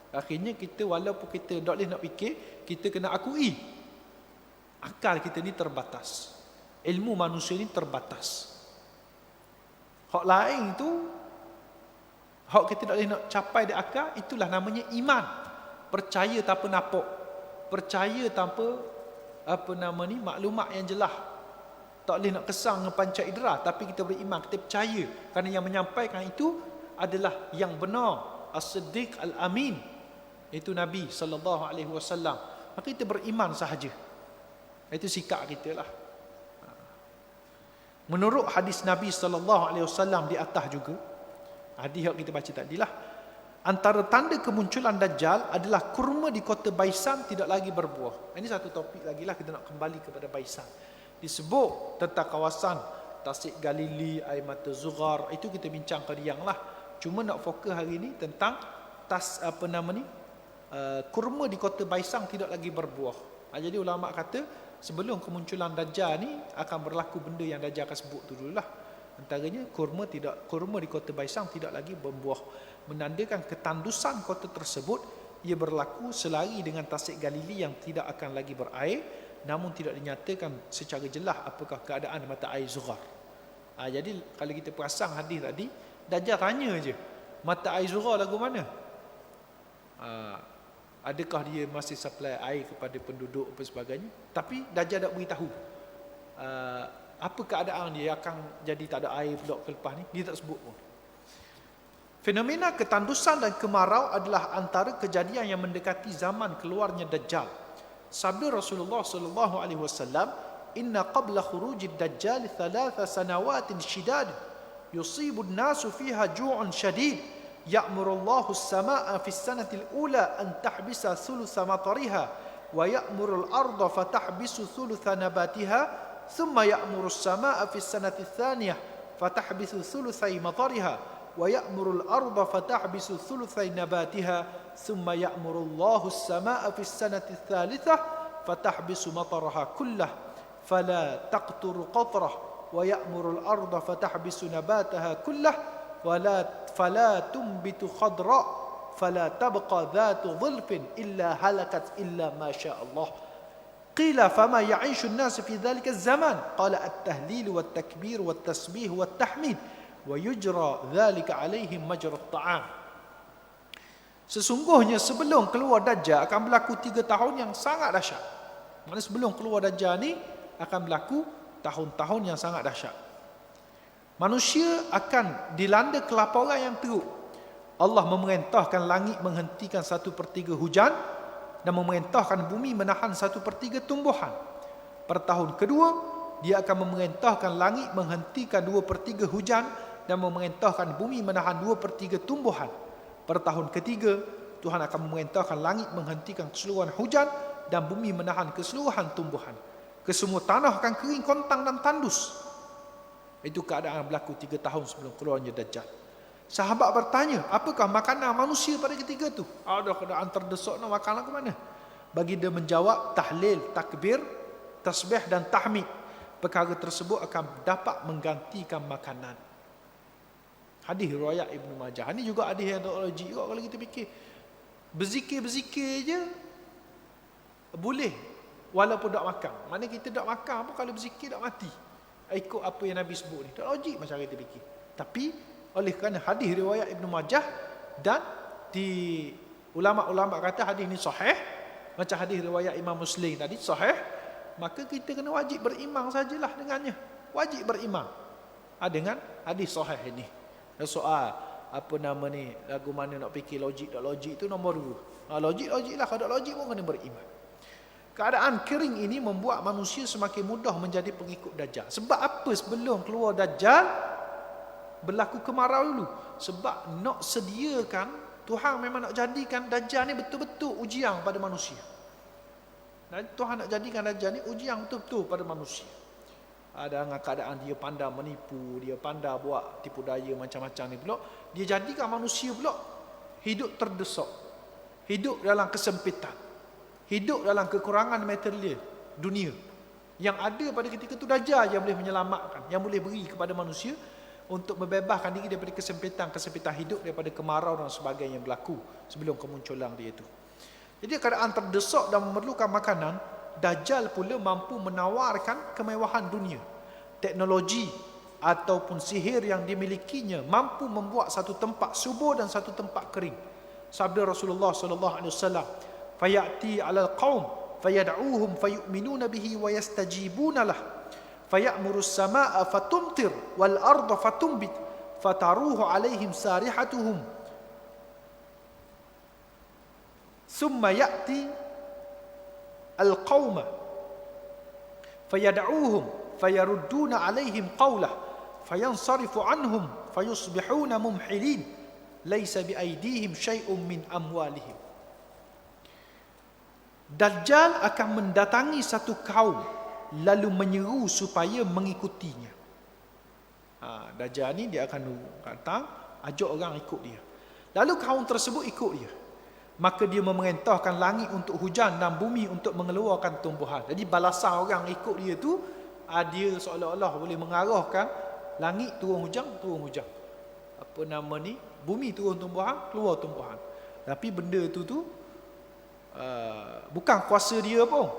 Akhirnya kita walaupun kita tak boleh nak fikir, kita kena akui akal kita ni terbatas. Ilmu manusia ni terbatas. Hak lain tu, hak kita tak boleh nak capai di akal, itulah namanya iman. Percaya tanpa nampak. Percaya tanpa apa nama ni, maklumat yang jelas. Tak boleh nak kesang dengan panca indera, tapi kita beriman, kita percaya kerana yang menyampaikan itu adalah yang benar, as-siddiq al-amin, itu Nabi SAW. Maka kita beriman sahaja. Itu sikap kita lah. Menurut hadis Nabi SAW di atas juga, hadis yang kita baca tadilah, antara tanda kemunculan Dajjal adalah kurma di kota Baisan tidak lagi berbuah. Ini satu topik lagi lah, kita nak kembali kepada Baisan. Disebut tentang kawasan Tasik Galili, air mata Zughar, itu kita bincang kalian lah. Cuma nak fokus hari ni tentang kurma di kota Baisang tidak lagi berbuah. Jadi ulama kata sebelum kemunculan Dajjal ni akan berlaku benda yang Dajjal akan sebut tu dululah. Antaranya kurma di kota Baisang tidak lagi berbuah, menandakan ketandusan kota tersebut. Ia berlaku selari dengan Tasik Galili yang tidak akan lagi berair, namun tidak dinyatakan secara jelas apakah keadaan mata air Zughar. Jadi kalau kita perasan hadis tadi, Dajjal tanya je, mata air Zughar lagu mana? Adakah dia masih supply air kepada penduduk apa sebagainya? Tapi Dajjal tak beritahu apa keadaan dia, akan jadi tak ada air pula lepas ni, dia tak sebut pun. Fenomena ketandusan dan kemarau adalah antara kejadian yang mendekati zaman keluarnya Dajjal. Sabda Rasulullah sallallahu alaihi wasallam, "Inna qabla khurujid Dajjal 3 sanawatin shidad yusibu an-nasu fiha ju'un shadid ya'muru Allahu as-samaa'a fi as-sanati al-ula an tahbisa thulutha matariha wa ya'muru al-ardha fatahbisu thulutha nabatiha thumma ya'muru as-samaa'a fi as-sanati ath-thaniyah fatahbisu thuluthai matariha wa ya'muru al-ardha fatahbisu thuluthai nabatiha ثم يأمر الله السماء في السنة الثالثة فتحبس مطرها كله فلا تقطر قطرة ويأمر الأرض فتحبس نباتها كله فلا تنبت خضراء فلا تبقى ذات ظلف إلا هلكت إلا ما شاء الله. قيل فما يعيش الناس في ذلك الزمان؟ قال التهليل والتكبير والتسبيح والتحميد ويجرى ذلك عليهم مجرى الطعام. Sesungguhnya sebelum keluar Dajjal akan berlaku 3 tahun yang sangat dahsyat. Maksudnya sebelum keluar Dajjal ni akan berlaku tahun-tahun yang sangat dahsyat. Manusia akan dilanda kelaparan yang teruk. Allah memerintahkan langit menghentikan 1/3 hujan dan memerintahkan bumi menahan 1/3 tumbuhan. Per tahun kedua, dia akan memerintahkan langit menghentikan 2/3 hujan dan memerintahkan bumi menahan 2/3 tumbuhan. Per tahun ketiga, Tuhan akan memerintahkan langit menghentikan keseluruhan hujan dan bumi menahan keseluruhan tumbuhan. Kesemua tanah akan kering, kontang dan tandus. Itu keadaan berlaku 3 tahun sebelum keluarnya Dajjal. Sahabat bertanya, apakah makanan manusia pada ketika itu? Ada keadaan terdesak nak makan ke mana? Bagi dia menjawab, tahlil, takbir, tasbih dan tahmid. Perkara tersebut akan dapat menggantikan makanan. Hadis riwayat Ibnu Majah. Ini juga hadis yang logik juga kalau kita fikir. Berzikir-berzikir je boleh walaupun tak makan. Mana kita tak makan pun kalau berzikir tak mati. Ikut apa yang Nabi sebut ni. Tak logik macam kita fikir. Tapi oleh kerana hadis riwayat Ibnu Majah dan di ulama-ulama kata hadis ni sahih, macam hadis riwayat Imam Muslim tadi sahih, maka kita kena wajib beriman sajalah dengannya. Wajib beriman dengan hadis sahih ini. Soal apa nama ni, lagu mana nak fikir logik tak logik tu nombor 2. Logik lah, kalau tak logik pun kena beriman. Keadaan kering ini membuat manusia semakin mudah menjadi pengikut Dajjal. Sebab apa sebelum keluar Dajjal berlaku kemarau dulu? Sebab nak sediakan, Tuhan memang nak jadikan Dajjal ni betul-betul ujian pada manusia. Dan Tuhan nak jadikan Dajjal ni ujian betul-betul pada manusia. Dengan keadaan dia pandai menipu, dia pandai buat tipu daya macam-macam ni pula, dia jadikan manusia pula hidup terdesak, hidup dalam kesempitan, hidup dalam kekurangan material dunia. Yang ada pada ketika itu Dajjal yang boleh menyelamatkan, yang boleh beri kepada manusia untuk membebaskan diri daripada kesempitan hidup, daripada kemarau dan sebagainya yang berlaku sebelum kemunculan dia itu. Jadi keadaan terdesak dan memerlukan makanan, Dajjal pula mampu menawarkan kemewahan dunia. Teknologi ataupun sihir yang dimilikinya mampu membuat satu tempat subur dan satu tempat kering. Sabda Rasulullah sallallahu alaihi wasallam, "Fayati 'alal qaum fayad'uuhum fayu'minuna bihi wa yastajibuna lah. Fayamuru as-samaa'a fatumtir wal arda fatumbit fataruhu 'alaihim sarihatuhum. Thumma ya'ti al-qawma fayad'uuhum fayarudduna 'alaihim qawlah fayansarifu 'anhum fayusbihuna mumhilin laysa biaydihim syai'un min amwalihim." Dajjal akan mendatangi satu kaum lalu menyeru supaya mengikutinya. Dajjal ni dia akan datang, ajak orang ikut dia. Lalu kaum tersebut ikut dia. Maka dia memerintahkan langit untuk hujan dan bumi untuk mengeluarkan tumbuhan. Jadi balasan orang ikut dia tu, dia seolah-olah boleh mengarahkan langit turun hujan. Apa nama ni? Bumi turun tumbuhan, keluar tumbuhan. Tapi benda tu bukan kuasa dia pun.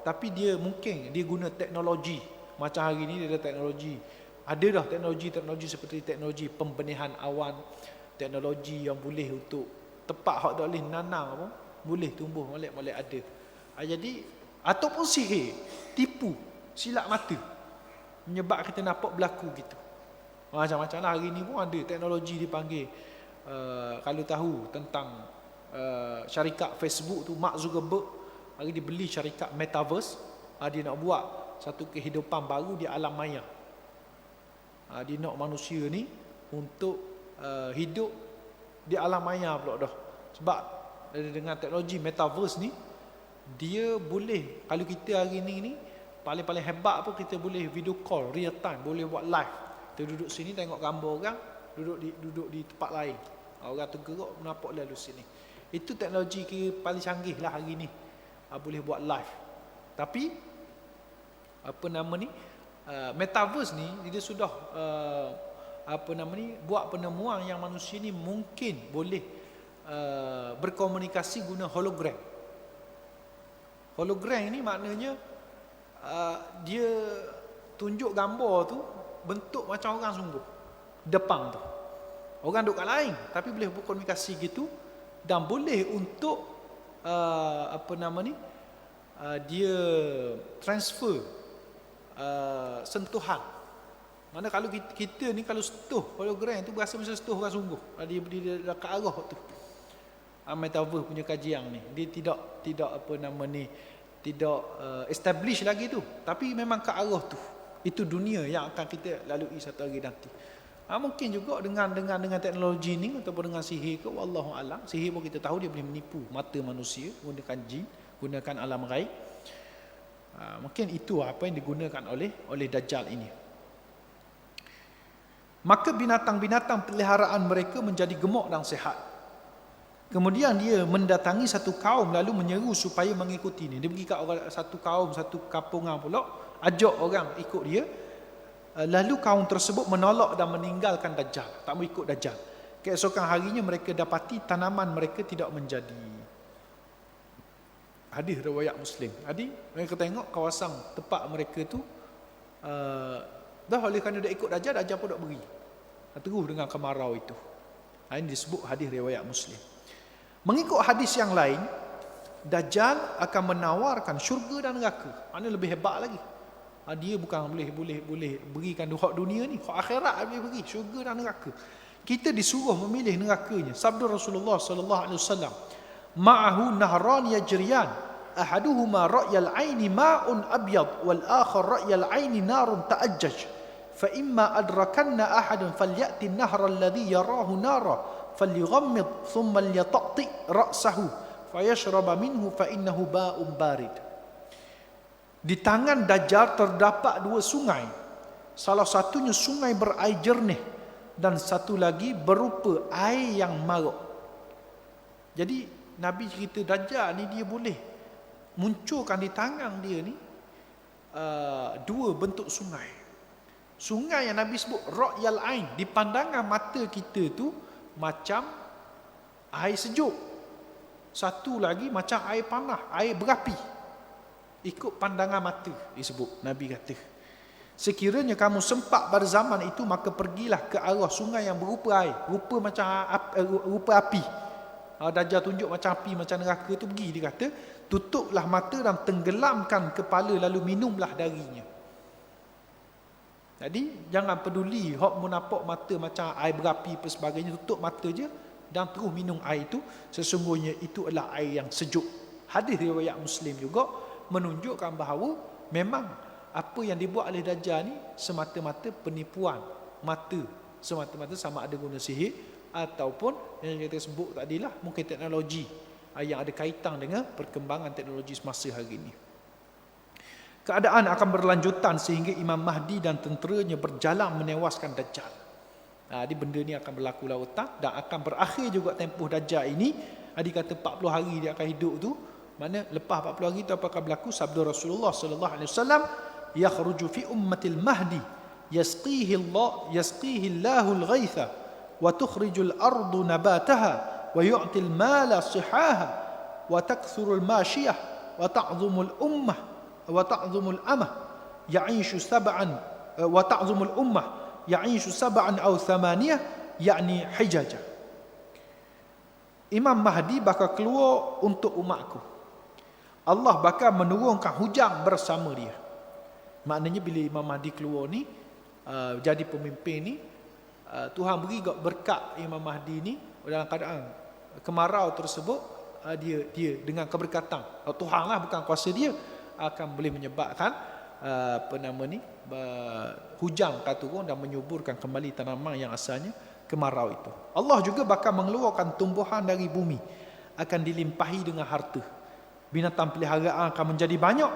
Tapi dia mungkin dia guna teknologi. Macam hari ni dia ada teknologi. Ada dah teknologi seperti teknologi pembenihan awan, teknologi yang boleh untuk tempat hak tak boleh nanang pun boleh tumbuh molek-molek ada. Jadi ataupun sihir, tipu, silap mata menyebab kita nampak berlaku gitu. Macam-macam lah hari ni pun ada teknologi dipanggil kalau tahu tentang syarikat Facebook tu, Mark Zuckerberg hari dia beli syarikat Metaverse. Dia nak buat satu kehidupan baru di alam maya. Dia nak manusia ni untuk hidup di alam maya pula dah. Sebab dengan teknologi Metaverse ni, dia boleh, kalau kita hari ni paling-paling hebat pun kita boleh video call real time, boleh buat live. Kita duduk sini tengok gambar orang duduk di tempat lain. Orang tu gerak nampak lalu sini. Itu teknologi paling canggih lah hari ni. Boleh buat live. Tapi apa nama ni, Metaverse ni dia sudah buat penemuan yang manusia ni mungkin boleh berkomunikasi guna hologram. Hologram ni maknanya dia tunjuk gambar tu bentuk macam orang sungguh depan tu. Orang duduk kat lain tapi boleh berkomunikasi gitu, dan boleh untuk dia transfer sentuhan. Mana kalau kita ni kalau sentuh hologram tu berasa macam sentuh orang sungguh. Dia ke arah tu. Metaverse punya kajian ni dia tidak establish lagi tu, tapi memang ke arah tu. Itu dunia yang akan kita lalui satu hari nanti. Mungkin juga dengan teknologi ni ataupun dengan sihir ke, wallahu alam. Sihir pun kita tahu dia boleh menipu mata manusia, gunakan jin, gunakan alam ghaib. Mungkin itu apa yang digunakan oleh Dajjal ini. Maka binatang-binatang peliharaan mereka menjadi gemuk dan sihat. Kemudian dia mendatangi satu kaum lalu menyeru supaya mengikuti dia. Dia pergi ke satu kaum, satu kampungan pula, ajak orang ikut dia. Lalu kaum tersebut menolak dan meninggalkan Dajjal, tak mau ikut Dajjal. Keesokan harinya mereka dapati tanaman mereka tidak menjadi. Hadis riwayat Muslim. Jadi mereka tengok kawasan tempat mereka tu dah oleh kerana dia ikut Dajjal, Dajjal pun tak beri. Terus dengan kemarau itu. Ini disebut hadis riwayat Muslim. Mengikut hadis yang lain, Dajjal akan menawarkan syurga dan neraka. Mana lebih hebat lagi. Dia bukan boleh berikan hak dunia ni, hak akhirat boleh beri, syurga dan neraka. kita disuruh memilih nerakanya. Sabda Rasulullah sallallahu alaihi wasallam, ma'ahu nahran yajriyan, ahaduhuma ra'yal aini ma'un abyad wal akhar ra'yal aini narun ta'ajjaj, fa imma adrakanna ahadan falyati an-nahra alladhi yarahu nara falyughammid thumma liyatati ra'sahu fayashraba minhu fa innahu ba'un barid. Di tangan Dajjal terdapat dua sungai. Salah satunya sungai berair jernih dan satu lagi berupa air yang maruk. Jadi Nabi cerita Dajjal ni dia boleh munculkan di tangan dia ni dua bentuk sungai. Sungai yang Nabi sebut ra'yal ain, di pandangan mata kita tu macam air sejuk. Satu lagi macam air panah, air berapi. Ikut pandangan mata disebut. Nabi kata, sekiranya kamu sempat pada zaman itu, maka pergilah ke arah sungai yang berupa air, rupa macam rupa api. Dajjal tunjuk macam api, macam neraka tu, pergi. Dia kata, tutuplah mata dan tenggelamkan kepala, lalu minumlah darinya. Jadi jangan peduli hok menapok mata macam air berapi apa sebagainya, tutup mata je dan terus minum air itu. Sesungguhnya itu adalah air yang sejuk. Hadis riwayat Muslim juga menunjukkan bahawa memang apa yang dibuat oleh Dajjal ni semata-mata penipuan mata, semata-mata sama ada guna sihir ataupun yang kita sebut tadilah mungkin teknologi yang ada kaitan dengan perkembangan teknologi semasa hari ini. Keadaan akan berlanjutan sehingga Imam Mahdi dan tenteranya berjalan menewaskan Dajjal. Jadi benda ni akan berlaku lautan dan akan berakhir juga tempoh Dajjal ini. Dikata 40 hari dia akan hidup tu. Mana lepas 40 hari itu apa akan berlaku? Sabda Rasulullah sallallahu alaihi wasallam, yakhruju fi ummatil mahdi yasqihi Allahu al-ghaitha wa tukhrijul ardu nabataha wa yu'til mala sihaha wa takthuru al-mashiyah wa ta'zumul ummah wa ta'zumul amah ya'ishu sab'an wa ta'zumul ummah ya'ishu sab'an aw thamaniyah, yakni hijaja. Imam Mahdi bakal keluar untuk umatku. Allah bakal menurunkan hujan bersama dia. Maknanya bila Imam Mahdi keluar ni, jadi pemimpin ni, Tuhan beri berkat Imam Mahdi ni dalam keadaan kemarau tersebut, dia dengan keberkatan Tuhan lah, bukan kuasa dia, akan boleh menyebabkan hujan akan turun dan menyuburkan kembali tanaman yang asalnya kemarau itu. Allah juga bakal mengeluarkan tumbuhan dari bumi, akan dilimpahi dengan harta. Binatang peliharaan akan menjadi banyak.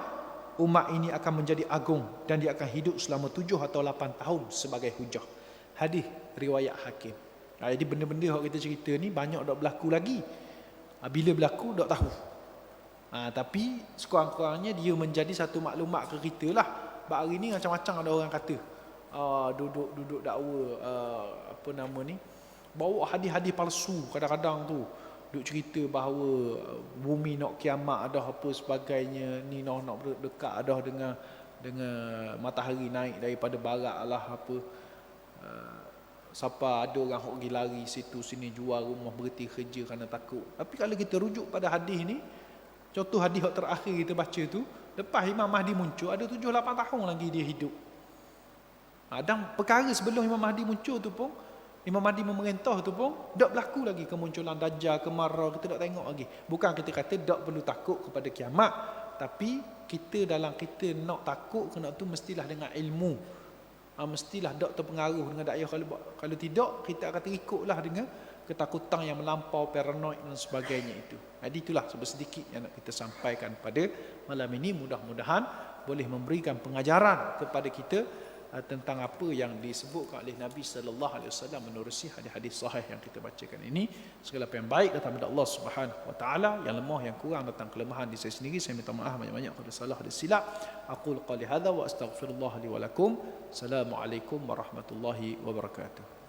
Umat ini akan menjadi agung dan dia akan hidup selama 7 atau 8 tahun sebagai hujah. Hadis riwayat Hakim. Jadi benda-benda yang kita cerita ni banyak dak berlaku lagi. Bila berlaku dak tahu. Tapi sekurang-kurangnya dia menjadi satu maklumat ke kita lah. Hari ni macam-macam ada orang kata duduk dakwa bawa hadis-hadis palsu kadang-kadang tu. Duk cerita bahawa bumi nak kiamat ada apa sebagainya, ni nak dekat ada dengan matahari naik daripada barat lah apa. Siapa ada orang hok pergi lari situ sini jual rumah, berhenti kerja kerana takut. Tapi kalau kita rujuk pada hadis ni, contoh hadis yang terakhir kita baca tu, lepas Imam Mahdi muncul ada 7-8 tahun lagi dia hidup. Dan perkara sebelum Imam Mahdi muncul tu pun, Imam Mahdi memerintah tu pun tak berlaku lagi kemunculan Dajjal, kemarau, kita tak tengok lagi. Bukan kita kata tak perlu takut kepada kiamat, tapi kita dalam kita nak takut kena tu mestilah dengan ilmu. Mestilah tak terpengaruh dengan dakwah. Kalau tidak, kita akan terikutlah dengan ketakutan yang melampau, paranoid dan sebagainya itu. Jadi itulah sedikit yang nak kita sampaikan pada malam ini. Mudah-mudahan boleh memberikan pengajaran kepada kita tentang apa yang disebutkan oleh Nabi sallallahu alaihi wasallam menerusi hadis-hadis sahih yang kita bacakan ini. Segala apa yang baik datang dari Allah Subhanahu wa taala, yang lemah yang kurang datang kelemahan di saya sendiri. Saya minta maaf banyak-banyak kalau salah ada silap. Aqul qali hadza wa astaghfirullah li wa lakum. Assalamualaikum warahmatullahi wabarakatuh.